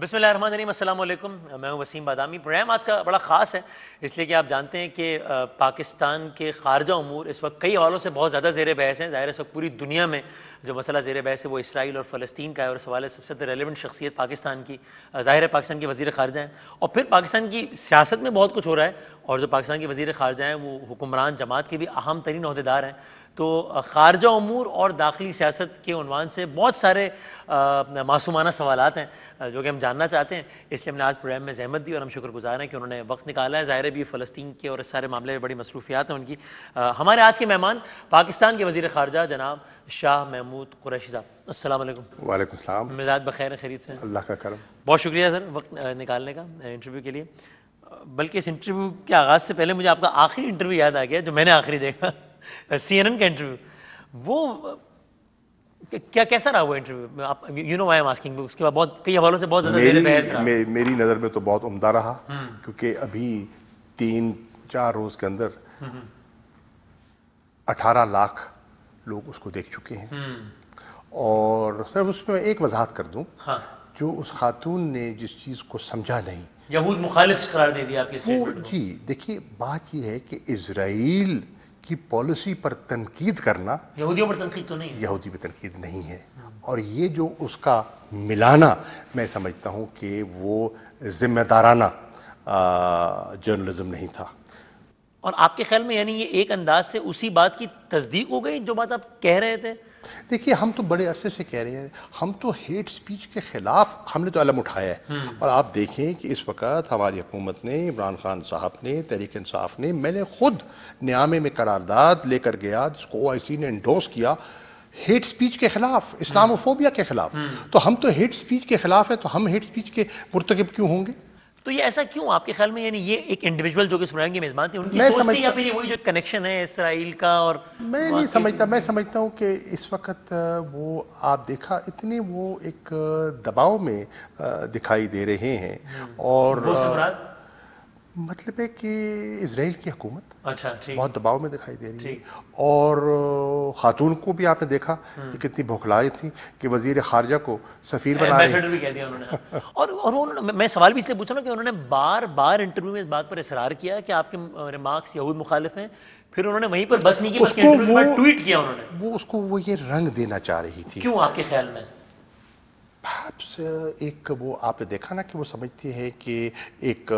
بسم اللہ الرحمن الرحیم، السلام علیکم، میں ہوں وسیم بادامی۔ پروگرام آج کا بڑا خاص ہے اس لیے کہ آپ جانتے ہیں کہ پاکستان کے خارجہ امور اس وقت کئی حوالوں سے بہت زیادہ زیر بحث ہیں۔ ظاہر ہے اس وقت پوری دنیا میں جو مسئلہ زیر بحث ہے وہ اسرائیل اور فلسطین کا ہے، اور اس حوالے سے سب سے زیادہ ریلیونٹ شخصیت پاکستان کی ظاہر ہے پاکستان کے وزیر خارجہ ہیں، اور پھر پاکستان کی سیاست میں بہت کچھ ہو رہا ہے، اور جو پاکستان کے وزیر خارجہ ہیں وہ حکمران جماعت کے بھی اہم ترین عہدیدار ہیں۔ تو خارجہ امور اور داخلی سیاست کے عنوان سے بہت سارے معصومانہ سوالات ہیں جو کہ ہم جاننا چاہتے ہیں، اس لیے ہم نے آج پروگرام میں زحمت دی اور ہم شکر گزار ہیں کہ انہوں نے وقت نکالا ہے۔ ظاہر ہے بھی فلسطین کے اور اس سارے معاملے میں بڑی مصروفیات ہیں ان کی۔ ہمارے آج کے مہمان پاکستان کے وزیر خارجہ جناب شاہ محمود قریشی صاحب، السلام علیکم۔ وعلیکم السلام۔ مزاج بخیر، خیریت سے؟ اللہ کا کرم۔ بہت شکریہ سر وقت نکالنے کا انٹرویو کے لیے۔ بلکہ اس انٹرویو کے آغاز سے پہلے مجھے آپ کا آخری انٹرویو یاد آ گیا جو میں نے آخری دیکھا، CNN کا انٹرویو۔ وہ کیسا رہا وہ انٹرویو؟ آپ you know I am asking, اس کے بعد بہت کئی حوالوں سے بہت زیادہ زیر بحث رہا۔ میری نظر میں تو بہت عمدہ رہا، کیونکہ ابھی 3-4 روز کے اندر 18 لاکھ لوگ اس کو دیکھ چکے ہیں۔ اور صرف اس میں ایک وضاحت کر دوں، جو اس خاتون نے جس چیز کو سمجھا نہیں، یہود مخالف قرار دے دیا آپ کی وہ جی دیکھیے بات یہ ہے کہ اسرائیل کی پالیسی پر تنقید کرنا یہودیوں پر تنقید تو نہیں، یہودی پہ تنقید نہیں ہے، اور یہ جو اس کا ملانا میں سمجھتا ہوں کہ وہ ذمہ دارانہ جرنلزم نہیں تھا۔ اور آپ کے خیال میں یعنی یہ ایک انداز سے اسی بات کی تصدیق ہو گئی جو بات آپ کہہ رہے تھے؟ دیکھیے ہم تو بڑے عرصے سے کہہ رہے ہیں، ہم تو ہیٹ سپیچ کے خلاف ہم نے تو علم اٹھایا ہے، اور آپ دیکھیں کہ اس وقت ہماری حکومت نے، عمران خان صاحب نے، تحریک انصاف نے، میں نے خود نیامے میں قرارداد لے کر گیا جس کو OIC نے انڈورس کیا ہیٹ سپیچ کے خلاف، اسلاموفوبیا کے خلاف۔ تو ہم تو ہیٹ سپیچ کے خلاف ہیں، تو ہم ہیٹ سپیچ کے مرتکب کیوں ہوں گے؟ تو یہ ایسا کیوں آپ کے خیال میں؟ یعنی یہ ایک انڈیویجول جو کہ اس پروگرام کے میزبان تھے ان کی سوچ تھی، یا پھر یہ وہی جو کنیکشن ہے اسرائیل کا؟ اور میں نہیں سمجھتا، میں سمجھتا ہوں کہ اس وقت وہ آپ دیکھا اتنے وہ ایک دباؤ میں دکھائی دے رہے ہیں، اور وہ سمرات مطلب ہے کہ اسرائیل کی حکومت اچھا بہت دباؤ میں دکھائی دے رہی ہے، اور خاتون کو بھی آپ نے دیکھا کہ کتنی بھوکھلائی تھی کہ وزیر خارجہ کو سفیر بنا رہی ایمبیسڈر بھی کہہ دیا انہوں نے۔ اور میں سوال بھی اس لیے پوچھ رہا ہوں کہ انہوں نے بار بار انٹرویو میں اس بات پر اصرار کیا کہ آپ کے ریمارکس یہود مخالف ہیں، پھر انہوں نے وہیں پر بس نہیں کی، بس انٹرویو کے بعد ٹویٹ کیا انہوں نے۔ وہ اس کو وہ یہ رنگ دینا چاہ رہی تھی۔ کیوں آپ کے خیال میں؟ ایک وہ آپ نے دیکھا نا کہ وہ سمجھتی ہے کہ ایک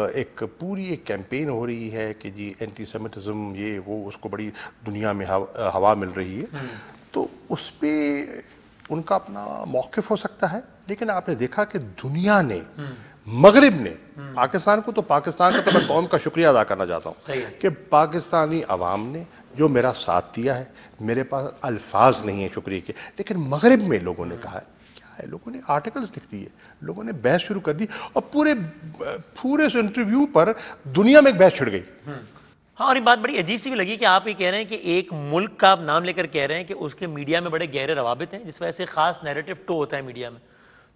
پوری ایک کیمپین ہو رہی ہے کہ جی اینٹی سیمیٹزم، یہ وہ اس کو بڑی دنیا میں ہوا مل رہی ہے، تو اس پہ ان کا اپنا موقف ہو سکتا ہے، لیکن آپ نے دیکھا کہ دنیا نے، مغرب نے پاکستان کو، تو پاکستان کا تو میں قوم کا شکریہ ادا کرنا چاہتا ہوں کہ پاکستانی عوام نے جو میرا ساتھ دیا ہے، میرے پاس الفاظ نہیں ہیں شکریہ کے، لیکن مغرب میں لوگوں نے کہا ہے، لوگوں نے آرٹیکلز لکھ دیے، لوگوں نے بحث شروع کر دی، اور پورے اس انٹرویو پر دنیا میں ایک بحث چھڑ گئی۔ ہاں، اور یہ بات بڑی عجیب سی بھی لگی کہ آپ یہ کہہ رہے ہیں کہ ایک ملک کا آپ نام لے کر کہہ رہے ہیں کہ اس کے میڈیا میں بڑے گہرے روابط ہیں جس وجہ سے خاص نیریٹو ٹو ہوتا ہے میڈیا میں،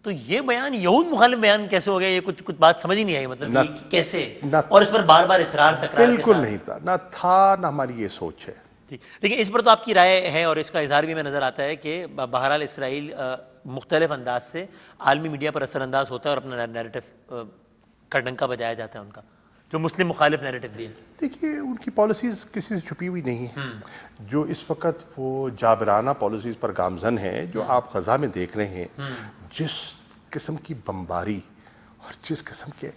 تو یہ بیان یہود مخالف بیان کیسے ہو گیا؟ یہ کچھ بات سمجھ ہی نہیں آئی، مطلب یہ کیسے، اور اس پر بار بار اصرار تکرار؟ بالکل نہیں تھا، نہ تھا، نہ ہماری یہ سوچ ہے۔ لیکن اس پر تو آپ کی رائے ہے، اور اس کا اظہار بھی میں نظر آتا ہے کہ بہرحال اسرائیل مختلف انداز سے عالمی میڈیا پر اثر انداز ہوتا ہے اور اپنا نیریٹو کا ڈنکا بجایا جاتا ہے ان کا، جو مسلم مخالف نیریٹو بھی ہے۔ دیکھیے ان کی پالیسیز کسی سے چھپی ہوئی نہیں ہیں، جو اس وقت وہ جابرانہ پالیسیز پر گامزن ہیں، جو آپ غزہ میں دیکھ رہے ہیں، جس قسم کی بمباری اور جس قسم کے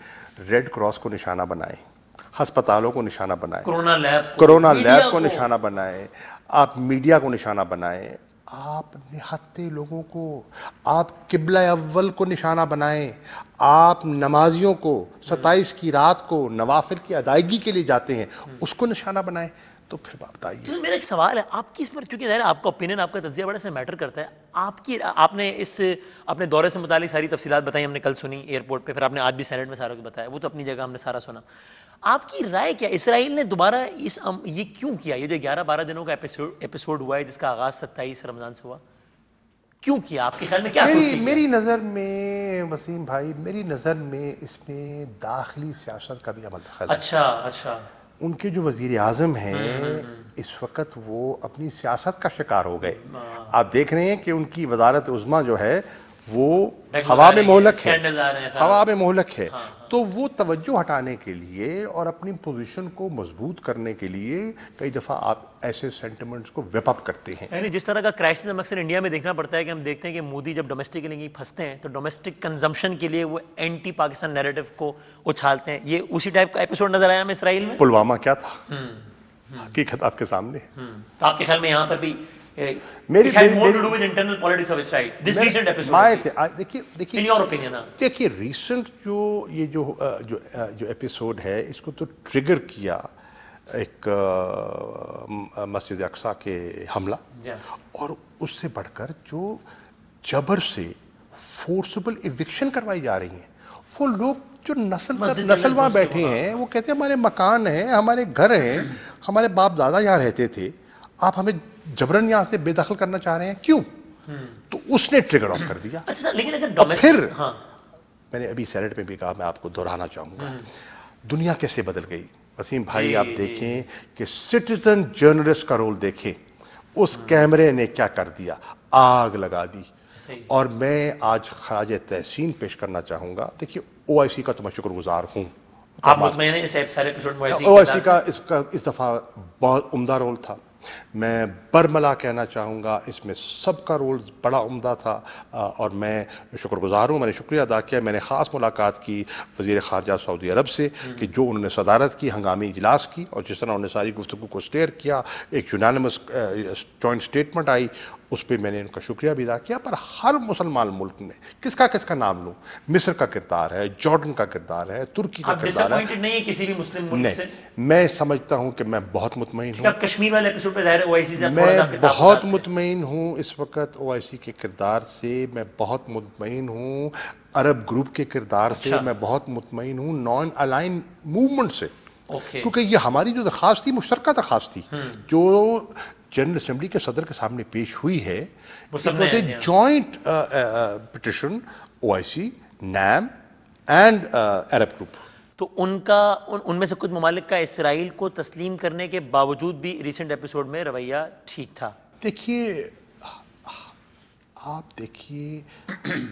ریڈ کراس کو نشانہ بنائے، ہسپتالوں کو نشانہ بنائے، کرونا لیب کو نشانہ بنائے، آپ میڈیا کو نشانہ بنائے، آپ نہتے لوگوں کو، آپ قبلہ اول کو نشانہ بنائیں، آپ نمازیوں کو 27 کی رات کو نوافل کی ادائیگی کے لیے جاتے ہیں اس کو نشانہ بنائیں، تو پھر بتائیے۔ میرا ایک سوال ہے آپ کی اس پر، چونکہ ظاہر آپ کا اوپینین، آپ کا تجزیہ بڑا سے میٹر کرتا ہے، آپ نے اس اپنے دورے سے متعلق ساری تفصیلات بتائی، ہم نے کل سنی ایئرپورٹ پہ، پھر آپ نے آج بھی سینٹ میں سارا کچھ بتایا، وہ تو اپنی جگہ ہم نے سارا سنا۔ آپ کی رائے کیا؟ اسرائیل نے دوبارہ یہ کیوں کیا؟ یہ جو 11-12 دنوں کا ایپیسوڈ ہوا ہے جس کا آغاز 27 رمضان سے ہوا، کیوں کیا؟ آپ کے خیال میں کیا سوچ؟ میری نظر میں وسیم بھائی، میری نظر میں اس میں داخلی سیاست کا بھی عمل دخل ہے۔ اچھا، ان کے جو وزیر اعظم ہیں اس وقت وہ اپنی سیاست کا شکار ہو گئے۔ آپ دیکھ رہے ہیں کہ ان کی وزارت عظمیٰ جو ہے وہ ہوا میں مہلک ہے، اسکینڈل آ رہے ہیں سارا. ہوا میں مہلک ہے، تو وہ توجہ ہٹانے کے لیے اور اپنی پوزیشن کو مضبوط کرنے کے لیے کئی دفعہ آپ ایسے سینٹیمنٹس کو ویپ اپ کرتے ہیں. یعنی جس طرح کا کرائسس ہم اکثر انڈیا میں دیکھنا پڑتا ہے کہ ہم دیکھتے ہیں کہ مودی جب ڈومیسٹک کے لیے پھنستے ہیں تو ڈومیسٹک کنزمپشن کے لیے وہ اینٹی پاکستان نیریٹو کو اچھالتے ہیں. یہ اسی ٹائپ کا ایپیسوڈ نظر آیا ہمیں اسرائیل میں. پلوامہ کیا تھا، حقیقت آپ کے سامنے. تو آپ کے خیال میں یہاں پر بھی دیکھیے ریسنٹ جو ایپیسوڈ ہے اس کو تو ٹریگر کیا ایک مسجد اقصیٰ کے حملہ، اور اس سے بڑھ کر جو جبر سے فورسبل ایوکشن کروائی جا رہی ہیں. وہ لوگ جو نسل وہاں بیٹھے ہیں وہ کہتے ہیں ہمارے مکان ہیں، ہمارے گھر ہیں، ہمارے باپ دادا یہاں رہتے تھے، آپ ہمیں جبرن یہاں سے بے دخل کرنا چاہ رہے ہیں، کیوں؟ تو اس نے ٹریگر آف کر دیا. پھر میں نے ابھی سینٹ میں بھی کہا، میں آپ کو دہرانا چاہوں گا، دنیا کیسے بدل گئی. وسیم بھائی آپ دیکھیں کہ سٹیزن جرنلسٹ کا رول دیکھیں، اس کیمرے نے کیا کر دیا، آگ لگا دی. اور میں آج خراج تحسین پیش کرنا چاہوں گا. دیکھیے او آئی سی کا تو میں شکر گزار ہوں. او آئی سی کا اس دفعہ بہت عمدہ رول تھا. میں برملا کہنا چاہوں گا، اس میں سب کا رول بڑا عمدہ تھا، اور میں شکر گزار ہوں. میں نے شکریہ ادا کیا. میں نے خاص ملاقات کی وزیر خارجہ سعودی عرب سے کہ جو انہوں نے صدارت کی ہنگامی اجلاس کی، اور جس طرح انہوں نے ساری گفتگو کو اسٹیئر کیا، ایک یونانیمس جوائنٹ اسٹیٹمنٹ آئی، اس پہ میں نے ان کا شکریہ بھی ادا کیا. پر ہر مسلمان ملک نے کس کا نام لوں، مصر کا کردار ہے، جارڈن کا کردار ہے، ترکی کا کردار ہے. نہیں کسی بھی مسلم ملک سے. میں سمجھتا ہوں کہ میں بہت مطمئن ہوں. کشمیر والے ایپیسوڈ پہ ظاہر ہے او آئی سی سے میں بہت مطمئن ہوں اس وقت او آئی سی کے کردار سے. میں بہت مطمئن ہوں عرب گروپ کے کردار سے. میں بہت مطمئن ہوں نان الائن موومنٹ سے، کیونکہ یہ ہماری جو درخواست تھی مشترکہ درخواست تھی جو جنرل اسمبلی کے صدر کے سامنے پیش ہوئی ہے. Joint petition O I C, NAM and Arab group. تو ان میں سے کچھ ممالک کا اسرائیل کو تسلیم کرنے کے باوجود بھی ریسنٹ ایپیسوڈ میں رویہ ٹھیک تھا. دیکھیے آپ دیکھیے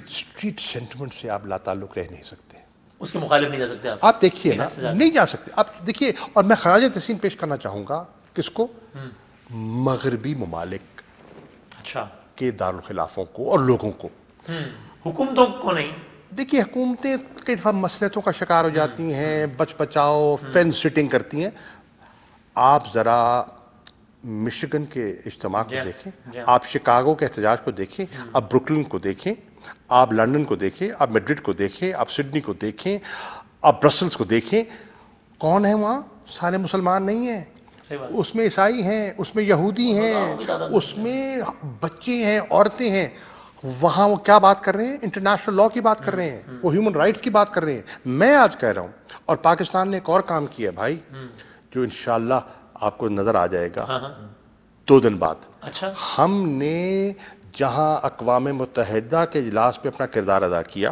اسٹریٹ سینٹیمنٹ سے آپ لاتعلق رہ نہیں سکتے، اس کے مخالف نہیں جا سکتے آپ دیکھیے نا، نہیں جا سکتے آپ دیکھیے. اور میں خراج تحسین پیش کرنا چاہوں گا کس کو، مغربی ممالک کے دارالخلافوں کو اور لوگوں کو. حکومتوں کو نہیں. دیکھیے حکومتیں کئی دفعہ مسلطوں کا شکار ہو جاتی ہیں، بچ بچاؤ فینس سٹنگ کرتی ہیں. آپ ذرا مشگن کے اجتماع کو دیکھیں، آپ شکاگو کے احتجاج کو دیکھیں، آپ بروکلن کو دیکھیں، آپ لنڈن کو دیکھیں، آپ میڈرڈ کو دیکھیں، آپ سڈنی کو دیکھیں، آپ برسلز کو دیکھیں. کون ہے وہاں؟ سارے مسلمان نہیں ہیں، اس میں عیسائی ہیں، اس میں یہودی ہیں، اس میں بچے ہیں، عورتیں ہیں. وہاں وہ کیا بات کر رہے ہیں؟ انٹرنیشنل لاء کی بات کر رہے ہیں، وہ ہیومن رائٹس کی بات کر رہے ہیں. میں آج کہہ رہا ہوں، اور پاکستان نے ایک اور کام کیا بھائی جو انشاءاللہ آپ کو نظر آ جائے گا 2 دن بعد. ہم نے جہاں اقوام متحدہ کے اجلاس پہ اپنا کردار ادا کیا،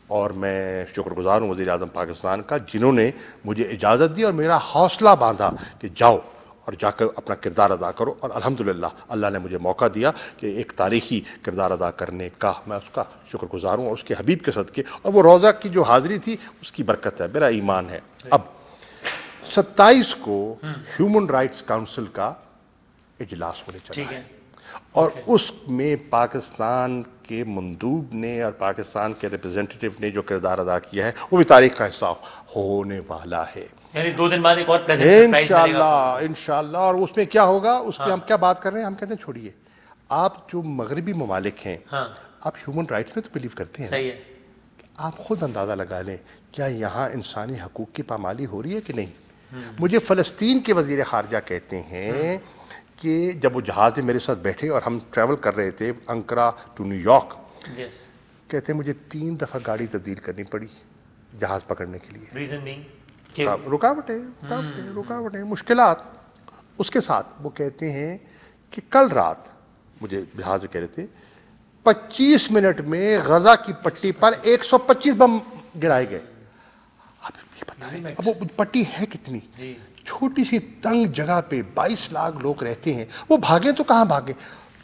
اور میں شکر گزار ہوں وزیر اعظم پاکستان کا جنہوں نے مجھے اجازت دی اور میرا حوصلہ باندھا کہ جاؤ اور جا کر اپنا کردار ادا کرو. اور الحمدللہ اللہ نے مجھے موقع دیا کہ ایک تاریخی کردار ادا کرنے کا. میں اس کا شکر گزار ہوں اور اس کے حبیب کے صدقے، اور وہ روزہ کی جو حاضری تھی اس کی برکت ہے، میرا ایمان ہے. اب 27 کو ہیومن رائٹس کاؤنسل کا اجلاس ہونے چلا ہے، اور اس میں پاکستان کے مندوب نے اور پاکستان کے ریپرزینٹیٹو نے جو کردار ادا کیا ہے وہ بھی تاریخ کا حصہ ہونے والا ہے. یعنی 2 دن بعد ایک اور پریزنٹ انشاءاللہ. اور اس میں کیا ہوگا، اس میں ہم کیا بات کر رہے ہیں؟ ہم کہتے ہیں چھوڑیے، آپ جو مغربی ممالک ہیں آپ ہیومن رائٹس میں تو بلیو کرتے ہیں. صحیح ہے. آپ خود اندازہ لگا لیں کیا یہاں انسانی حقوق کی پامالی ہو رہی ہے کہ نہیں. مجھے فلسطین کے وزیر خارجہ کہتے ہیں کہ جب وہ جہاز میں میرے ساتھ بیٹھے اور ہم ٹریول کر رہے تھے انکرا ٹو نیو یارک، کہتے ہیں مجھے 3 دفعہ گاڑی تبدیل کرنی پڑی جہاز پکڑنے کے لیے. ریزن بینگ رکاوٹیں مشکلات. اس کے ساتھ وہ کہتے ہیں کہ کل رات مجھے جہاز میں کہہ رہے تھے 25 منٹ میں غزہ کی پٹی پر 125 بم گرائے گئے. اب یہ بتائیں اب وہ پٹی ہے کتنی، چھوٹی سی تنگ جگہ پہ 22 لاکھ لوگ رہتے ہیں، وہ بھاگیں تو کہاں بھاگیں.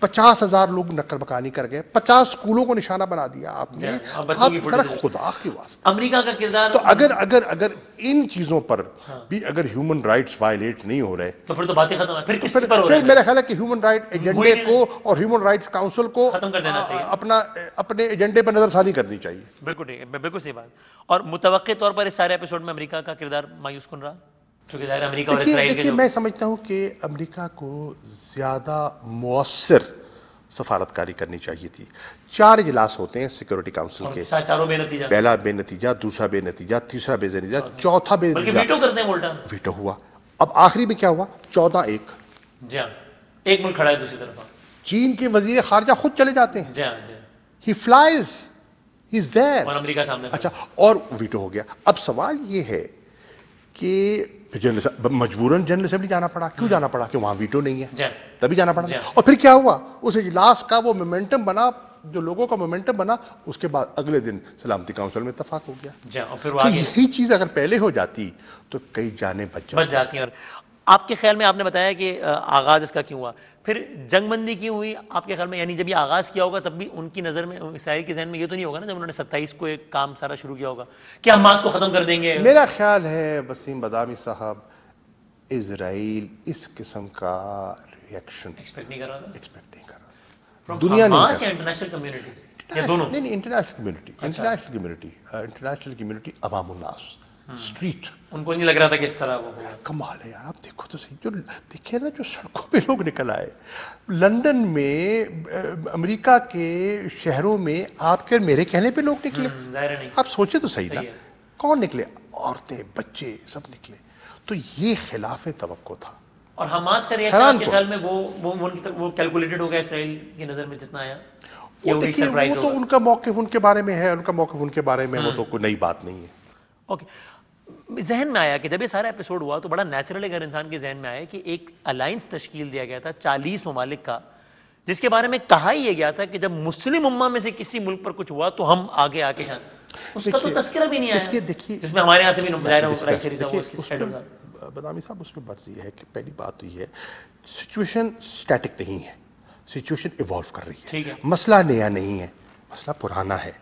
50,000 لوگ نقل مکانی کر گئے, 50 اسکولوں کو نشانہ بنا دیا آپ نے. آپ ذرا خدا کے واسطے امریکہ کا کردار تو اگر ان چیزوں پر بھی اگر ہیومن رائٹس وائلیٹ نہیں ہو رہے تو پھر تو باتیں ختم ہے. پھر کس پر ہو رہا ہے؟ میرا خیال ہے کہ ہیومن رائٹ ایجنڈے کو اور ہیومن رائٹس کاؤنسل کو ختم کر دینا چاہیے, اپنے ایجنڈے پر نظر ثانی کرنی چاہیے. بالکل ٹھیک ہے, بالکل صحیح بات. اور متوقع طور پر اس سارے ایپیسوڈ میں امریکہ کا کردار مایوس کن رہا, کیونکہ ظاہر امریکہ اور اسرائیل کے دیکھیے میں سمجھتا ہوں کہ امریکہ کو زیادہ مؤثر سفارتکاری کرنی چاہیے تھی. 4 اجلاس ہوتے ہیں سیکورٹی کاؤنسل کے, چاروں بے نتیجہ, پہلا بے نتیجہ, دوسرا بے نتیجہ, تیسرا بے نتیجہ, چوتھا بے نتیجہ, ویٹو کرتے ہیں الٹا. ویٹو ہوا. اب آخری میں کیا ہوا؟ 14-1. جی ہاں, ایک ملک کھڑا ہے دوسری طرف. چین کے وزیر خارجہ خود چلے جاتے ہیں. جی ہاں, جی ہی فلائز, ہی از دیر. اور امریکہ سامنے. اچھا, اور ویٹو ہو گیا. اب سوال یہ ہے کہ مجبوراً جنرل اسمبلی جانا پڑا. کیوں جانا پڑا؟ کہ وہاں ویٹو نہیں ہے, تبھی جانا پڑا. اور پھر کیا ہوا؟ اس اجلاس کا وہ مومنٹم بنا, جو لوگوں کا مومنٹم بنا, اس کے بعد اگلے دن سلامتی کاؤنسل میں اتفاق ہو گیا. تو یہی چیز اگر پہلے ہو جاتی تو کئی جانیں بچ جاتی ہیں. اور آپ کے خیال میں, آپ نے بتایا کہ آغاز اس کا کیوں ہوا, پھر جنگ بندی کیوں ہوئی آپ کے خیال میں؟ یعنی جب یہ آغاز کیا ہوگا تب بھی ان کی نظر میں, اسرائیل کے ذہن میں یہ تو نہیں ہوگا نا جب انہوں نے 27 کو ایک کام سارا شروع کیا ہوگا کہ حماس کو ختم کر دیں گے؟ میرا خیال ہے وسیم بادامی صاحب, اسرائیل اس قسم کا ریئیکشن ایکسپیکٹ نہیں کر رہا تھا. دنیا نہیں, انٹرنیشنل کمیونٹی یا دونوں؟ نہیں, انٹرنیشنل کمیونٹی, عوام الناس, اسٹریٹ, ان کو نہیں لگ رہا تھا کہ اس طرح وہ ہوگا. کمال ہے یار. آپ دیکھو تو صحیح, جو دیکھیں نا جو سڑکوں پہ لوگ نکل آئے لندن میں, امریکہ کے شہروں میں, آپ کے میرے کہنے پہ لوگ نکلے. آپ سوچے تو صحیح نا, کون نکلے؟ عورتیں, بچے, سب نکلے. تو یہ خلاف توقع تھا. اور حماس کا ریئیکشن آپ کے خیال میں وہ کیلکولیٹڈ ہو گیا اسرائیل کی نظر میں جتنا آیا؟ وہ تو ان کا موقف ان کے بارے میں ہے, ان کا موقف ان کے بارے میں, وہ تو کوئی نئی بات نہیں ہے. اوکے, ذہن میں آیا کہ جب یہ سارا ایپیسوڈ ہوا تو بڑا نیچرل ہے اگر انسان کے ذہن میں آیا کہ ایک الائنس تشکیل دیا گیا تھا 40 ممالک کا, جس کے بارے میں کہا ہی یہ گیا تھا کہ جب مسلم امہ میں سے کسی ملک پر کچھ ہوا تو ہم آگے آ کے جان. اس کا تو تذکرہ بھی نہیں آیا, جس میں ہمارے یہاں سے بھی بادامی صاحب, اس میں بات یہ ہے کہ پہلی بات تو یہ ہے سچویشن سٹیٹک نہیں ہے, سچویشن ایوالو کر رہی ہے. مسئلہ نیا نہیں ہے, مسئلہ پرانا ہے.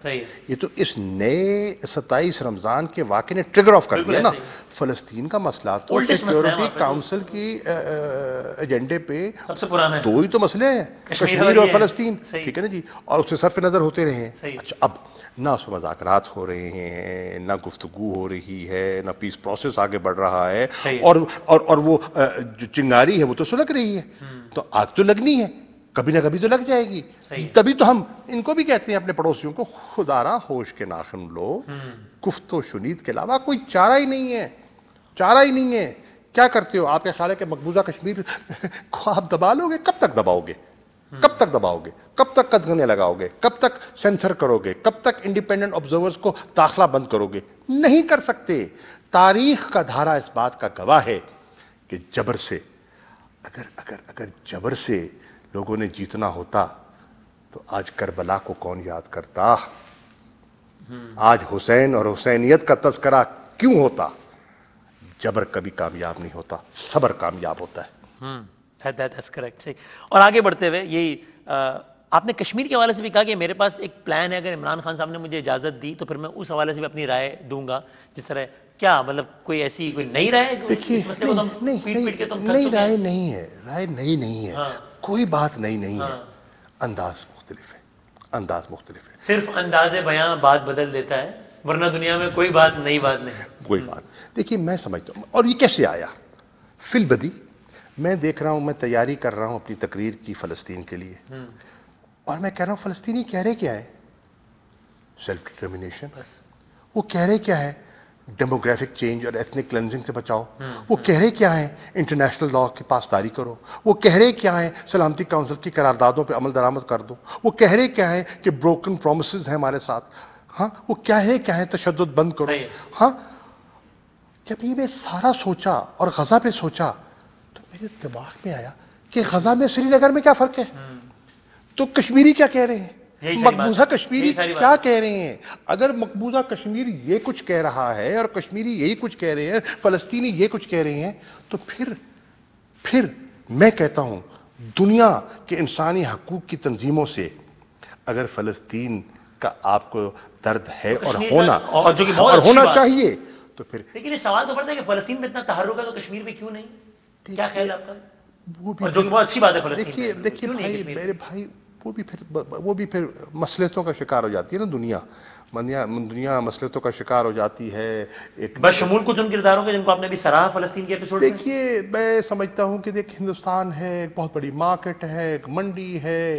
یہ تو اس نئے 27 رمضان کے واقعے نے ٹریگر آف کر دیا نا. فلسطین کا مسئلہ تو سیکیورٹی کاؤنسل کی ایجنڈے پہ سب سے پرانا ہے. 2 ہی تو مسئلے ہیں, کشمیر اور فلسطین, ٹھیک ہے نا جی, اور اس سے صرف نظر ہوتے رہے ہیں. اچھا, اب نہ اس میں مذاکرات ہو رہے ہیں, نہ گفتگو ہو رہی ہے, نہ پیس پروسیس آگے بڑھ رہا ہے, اور وہ جو چنگاری ہے وہ تو سلگ رہی ہے. تو آگ تو لگنی ہے, کبھی نہ کبھی تو لگ جائے گی. تبھی تو ہم ان کو بھی کہتے ہیں اپنے پڑوسیوں کو, خدارا ہوش کے ناخن لو, گفت و شنید کے علاوہ کوئی چارہ ہی نہیں ہے, چارہ ہی نہیں ہے. کیا کرتے ہو؟ آپ کے خیال ہے کہ مقبوضہ کشمیر کو آپ دبا لو گے؟ کب تک دباؤ گے؟ کب تک دباؤ گے؟ کب تک قدغنے لگاؤ گے؟ کب تک سینسر کرو گے؟ کب تک انڈیپینڈنٹ آبزرورز کو داخلہ بند کرو گے؟ نہیں کر سکتے. تاریخ کا دھارا اس بات کا گواہ ہے کہ جبر سے, اگر جبر سے لوگوں نے جیتنا ہوتا تو آج کربلا کو کون یاد کرتا؟ آج حسین اور حسینیت کا تذکرہ کیوں ہوتا؟ جبر کبھی کامیاب نہیں ہوتا, صبر کامیاب ہوتا ہے. That's correct. اور آگے بڑھتے ہوئے یہی آپ نے کشمیر کے حوالے سے بھی کہا کہ میرے پاس ایک پلان ہے, اگر عمران خان صاحب نے مجھے اجازت دی تو پھر میں اس حوالے سے بھی اپنی رائے دوں گا. جس طرح کیا مطلب کوئی ایسی کوئی نئی رائے؟ دیکھیے نئی رائے نہیں ہے, رائے نئی نہیں ہے, کوئی بات نئی نہیں ہے, انداز مختلف ہے, انداز مختلف ہے. صرف انداز بیاں بات بدل دیتا ہے, ورنہ دنیا میں کوئی بات نئی بات نہیں. کوئی بات دیکھیے میں سمجھتا ہوں, اور یہ کیسے آیا؟ فی البدی میں دیکھ رہا ہوں, میں تیاری کر رہا ہوں اپنی تقریر کی فلسطین کے لیے, اور میں کہہ رہا ہوں فلسطینی کہہ رہے کیا ہے؟ Self determination. وہ کہہ رہے کیا ہے؟ ڈیموگرافک چینج اور ایتھنک کلینزنگ سے بچاؤ. وہ کہہ رہے کیا ہیں؟ انٹرنیشنل لا کی پاسداری کرو. وہ کہہ رہے کیا ہیں؟ سلامتی کاؤنسل کی قراردادوں پہ عمل درآمد کر دو. وہ کہہ رہے کیا ہیں کہ بروکن پرومسز ہیں ہمارے ساتھ. ہاں, وہ کہہ رہے کیا ہیں؟ تشدد بند کرو. ہاں, جب یہ میں سارا سوچا اور غزہ پہ سوچا تو میرے دماغ میں آیا کہ غزہ میں سری نگر میں کیا فرق ہے؟ تو کشمیری کیا کہہ رہے ہیں؟ مقبوضہ کشمیری کیا کہہ رہے ہیں؟ اگر مقبوضہ کشمیر یہ کچھ کہہ رہا ہے اور کشمیری یہی کچھ کہہ رہے ہیں, فلسطینی یہ کچھ کہہ رہے ہیں, تو پھر میں کہتا ہوں دنیا کے انسانی حقوق کی تنظیموں سے اگر فلسطین کا آپ کو درد ہے اور ہونا چاہیے تو پھر لیکن یہ سوال تو پڑتا ہے کہ فلسطین میں اتنا تحرک ہے تو کشمیر میں کیوں نہیں؟ کیا خیال ہے آپ کا؟ وہ بھی جو کہ بہت اچھی بات ہے فلسطین میں. دیکھیے بھائی میرے بھائی وہ بھی پھر مصلحتوں کا شکار ہو جاتی ہے نا. دنیا مصلحتوں کا شکار ہو جاتی ہے. بشمول کچھ ان کرداروں کے جن کو آپ نے بھی سراہا فلسطین کے ایپیسوڈ میں. دیکھیے میں سمجھتا ہوں کہ ہندوستان ہے ایک بہت بڑی مارکیٹ ہے, ایک منڈی ہے,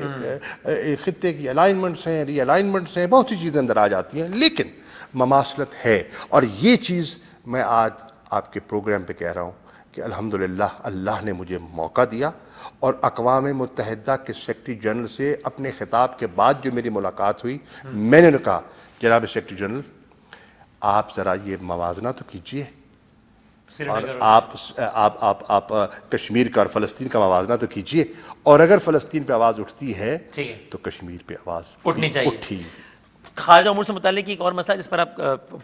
ایک خطے کی الائنمنٹس ہیں, ری الائنمنٹس ہیں, بہت سی چیزیں اندر آ جاتی ہیں, لیکن مماثلت ہے. اور یہ چیز میں آج آپ کے پروگرام پہ کہہ رہا ہوں کہ الحمدللہ اللہ نے مجھے موقع دیا, اور اقوام متحدہ کے سیکرٹری جنرل سے اپنے خطاب کے بعد جو میری ملاقات ہوئی, میں نے کہا جناب سیکرٹری جنرل آپ ذرا یہ موازنہ تو کیجئے, اور آپ کشمیر کا اور فلسطین کا موازنہ تو کیجئے, اور اگر فلسطین پہ آواز اٹھتی ہے تو کشمیر پہ آواز اٹھنی چاہیے. خارجہ امور سے متعلق ایک اور مسئلہ جس پر آپ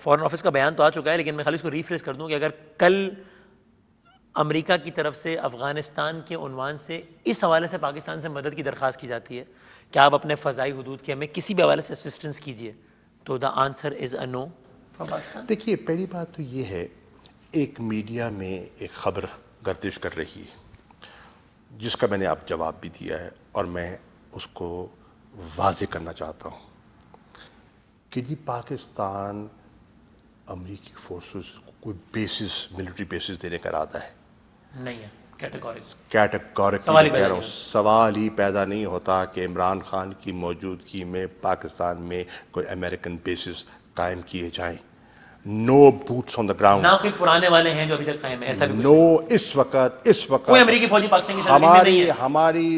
فارن آفس کا بیان تو آ چکا ہے, لیکن میں خالی اس کو ریفریش کر دوں کہ اگر کل امریکہ کی طرف سے افغانستان کے عنوان سے اس حوالے سے پاکستان سے مدد کی درخواست کی جاتی ہے کہ آپ اپنے فضائی حدود کے ہمیں کسی بھی حوالے سے اسسٹنس کیجیے, تو the answer is a no from Pakistan. دیکھیے پہلی بات تو یہ ہے, ایک میڈیا میں ایک خبر گردش کر رہی ہے جس کا میں نے آپ جواب بھی دیا ہے, اور میں اس کو واضح کرنا چاہتا ہوں کہ جی پاکستان امریکی فورسز کو کوئی بیسز, ملٹری بیسز دینے کا ارادہ ہے نہیں ہے. کیٹیگورکلی کہہ رہا ہوں, سوال ہی پیدا نہیں ہوتا کہ عمران خان کی موجودگی میں پاکستان میں کوئی امریکن بیسز قائم کیے جائیں. نو بوٹس آن دا گراؤنڈ, نہ کوئی پرانے والے ہیں جو ابھی تک قائم ہیں, ایسا بھی نو. اس وقت کوئی امریکی فوجی پاکستان کی سرزمین میں نہیں ہے.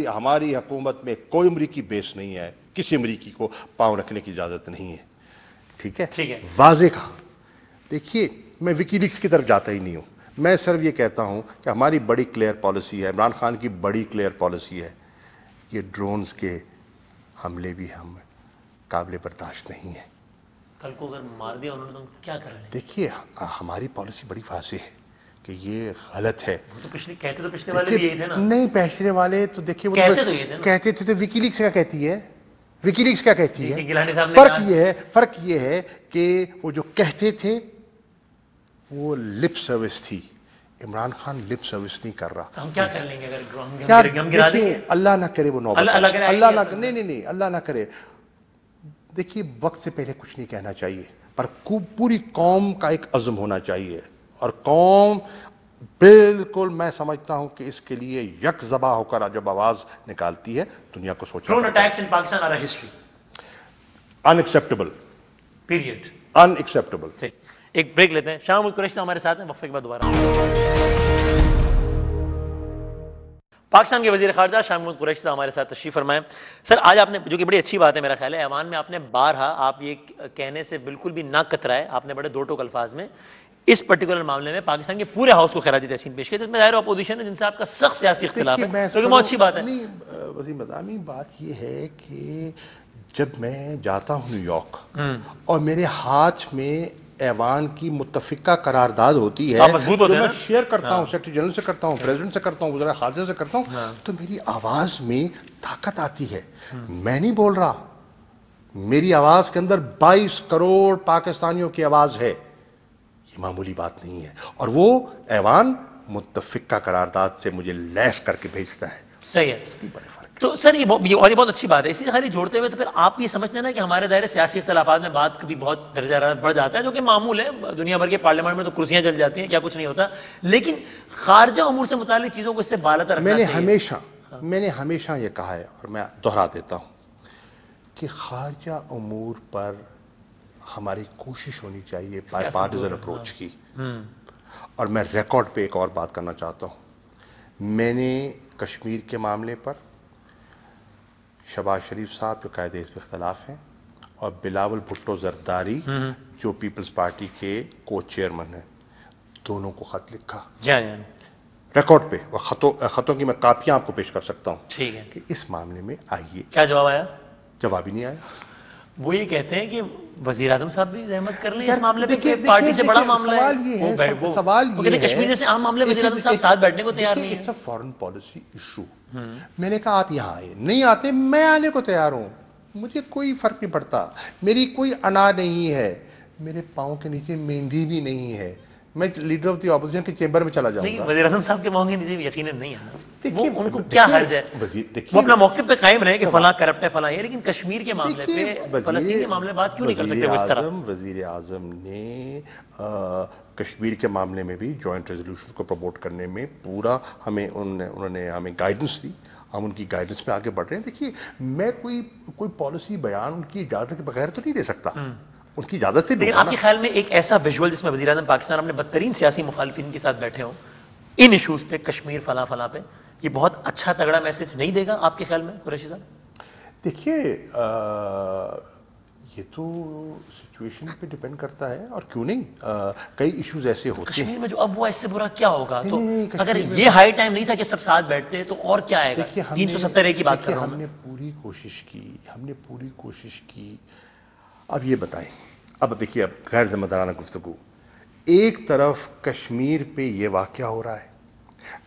ہماری حکومت میں کوئی امریکی بیس نہیں ہے, کسی امریکی کو پاؤں رکھنے کی اجازت نہیں ہے. ٹھیک ہے, واضح کہا. دیکھیے میں وکی لیکس کی طرف جاتا ہی نہیں ہوں, میں صرف یہ کہتا ہوں کہ ہماری بڑی کلیئر پالیسی ہے, عمران خان کی بڑی کلیئر پالیسی ہے, یہ ڈرونز کے حملے بھی ہم قابل برداشت نہیں ہیں. کل کو اگر مار دیا انہوں نے تو کیا کر رہے ہیں؟ دیکھیے ہماری پالیسی بڑی واضح ہے کہ یہ غلط ہے. وہ تو پچھلے والے بھی یہی تھے نا. نہیں, پچھلے والے تو دیکھیے وہ کہتے تھے تو وکی لیکس کیا کہتی ہے, وکی لیکس کیا کہتی ہے. فرق یہ ہے کہ وہ جو کہتے تھے وہ لپ سروس تھی, عمران خان لپ سروس نہیں کر رہا. ہم کیا کر لیں گے اگر ہم گرا دیں گے؟ اللہ نہ کرے وہ نوبت, نہیں اللہ نہ کرے. دیکھیے وقت سے پہلے کچھ نہیں کہنا چاہیے, پر پوری قوم کا ایک عزم ہونا چاہیے, اور قوم بالکل میں سمجھتا ہوں کہ اس کے لیے یک زباں ہو کر جب آواز نکالتی ہے دنیا کو سوچنا. Drone attacks in Pakistan are history unacceptable, period unacceptable. ایک بریک لیتے ہیں. شاہ محمود قریشی ہمارے ساتھ ہیں, وقفے کے بعد دوبارہ. پاکستان کے وزیر خارجہ شاہ محمود قریشی ہمارے ساتھ تشریف فرمائیں. سر آج آپ نے, جو کہ بڑی اچھی بات ہے میرا خیال ہے, ایوان میں آپ نے بارہا, آپ یہ کہنے سے بالکل بھی نہ کترائے, آپ نے بڑے دو ٹوک الفاظ میں اس پرٹیکولر معاملے میں پاکستان کے پورے ہاؤس کو خراج تحسین پیش کیا, جس میں ظاہر اپوزیشن ہے جن سے آپ کا سخت سیاسی اختلاف ہے, کیونکہ بہت اچھی بات ہے. نہیں وسیم بدامی, بات یہ ہے کہ جب میں جاتا ہوں نیو یارک اور میرے ہاتھ میں ایوان کی متفقہ قرارداد ہوتی ہے جو میں شیئر کرتا ہوں, سیکرٹری جنرل سے کرتا ہوں, پریزیڈنٹ سے کرتا ہوں, وزراء خارجہ سے کرتا ہوں, تو میری آواز میں طاقت آتی ہے. میں نہیں بول رہا, میری آواز کے اندر 22 کروڑ پاکستانیوں کی آواز ہے, یہ معمولی بات نہیں ہے. اور وہ ایوان متفقہ قرارداد سے مجھے لیس کر کے بھیجتا ہے. صحیح ہے, اس کی بڑے فرق. تو سر یہ بہت اچھی بات ہے. اسی خالی جوڑتے ہوئے تو پھر آپ یہ سمجھتے ہیں نا کہ ہمارے دائرے سیاسی اختلافات میں بات کبھی بہت درجہ حرارت بڑھ جاتا ہے, جو کہ معمول ہے, دنیا بھر کے پارلیمنٹ میں تو کرسیاں چل جاتی ہیں, کیا کچھ نہیں ہوتا, لیکن خارجہ امور سے متعلق چیزوں کو اس سے بالاتر رکھنا چاہیے. میں نے ہمیشہ یہ کہا ہے, اور میں دہرا دیتا ہوں کہ خارجہ امور پر ہماری کوشش ہونی چاہیے بائی پارٹیزن اپروچ کی. اور میں ریکارڈ پہ ایک اور بات کرنا چاہتا ہوں. میں نے کشمیر کے معاملے پر شہباز شریف صاحب جو قائد حزب اختلاف ہیں, اور بلاول بھٹو زرداری جو پیپلز پارٹی کے کو چیئرمین ہیں, دونوں کو خط لکھا ریکارڈ پہ, اور خطوں کی میں کاپیاں آپ کو پیش کر سکتا ہوں. ٹھیک ہے, کہ اس معاملے میں آئیے. کیا جواب آیا؟ جواب ہی نہیں آیا. وہ یہ کہتے ہیں کہ وزیر اعظم صاحب بھی رحمت کر لیں اس معاملے پہ، دیکھیے پارٹی سے بڑا معاملہ سوال یہ ہے، سوال یہ ہے کشمیر جیسے عام معاملے وزیر اعظم صاحب ساتھ بیٹھنے کو تیار نہیں ہے. Foreign policy issue. میں نے کہا آپ یہاں آئے، نہیں آتے میں آنے کو تیار ہوں، مجھے کوئی فرق نہیں پڑتا، میری کوئی انا نہیں ہے، میرے پاؤں کے نیچے مہندی بھی نہیں ہے، میں لیڈر آف دی اپوزیشن کے چیمبر میں چلا جاؤں گا. وزیر اعظم صاحب کے پاؤں کے نیچے یقیناً نہیں ہے، ان کو کیا حرج ہے وہ اپنا موقف پہ قائم رہے کہ فلاں کرپٹ ہے فلاں ہے، لیکن کشمیر کے معاملے پہ فلسطین کے معاملے بات کیوں نہیں کر سکتے وہ اس طرح؟ وزیر اعظم نے کشمیر کے معاملے میں بھی جوائنٹ ریزولوشن کو پروموٹ کرنے میں پورا انہوں نے ہمیں گائیڈنس دی، ہم ان کی گائیڈنس پہ آگے بڑھ رہے ہیں. دیکھیے میں کوئی پالیسی بیان ان کی اجازت کے بغیر تو نہیں دے سکتا، ان کی اجازت سے. لیکن آپ کے خیال میں ایک ایسا ویژول جس میں وزیر اعظم پاکستان اپنے بدترین سیاسی مخالفین کے ساتھ بیٹھے ہوں ان ایشوز پہ، کشمیر فلاں فلاں پہ، یہ بہت اچھا تگڑا میسج نہیں دے گا آپ کے خیال میں قریشی صاحب؟ دیکھیے یہ تو سچویشن پہ ڈیپینڈ کرتا ہے، اور کیوں نہیں کئی ایشوز ایسے ہوتے ہیں کشمیر میں جو اب ہوا اس سے برا کیا ہوگا؟ تو اگر یہ ہائی ٹائم نہیں تھا کہ سب ساتھ بیٹھتے تو اور کیا آئے گا؟ 370 کی بات کر رہا ہوں. ہم نے پوری کوشش کی. اب یہ بتائیں، اب دیکھیے، اب غیر ذمہ دارانہ گفتگو، ایک طرف کشمیر پہ یہ واقعہ ہو رہا ہے،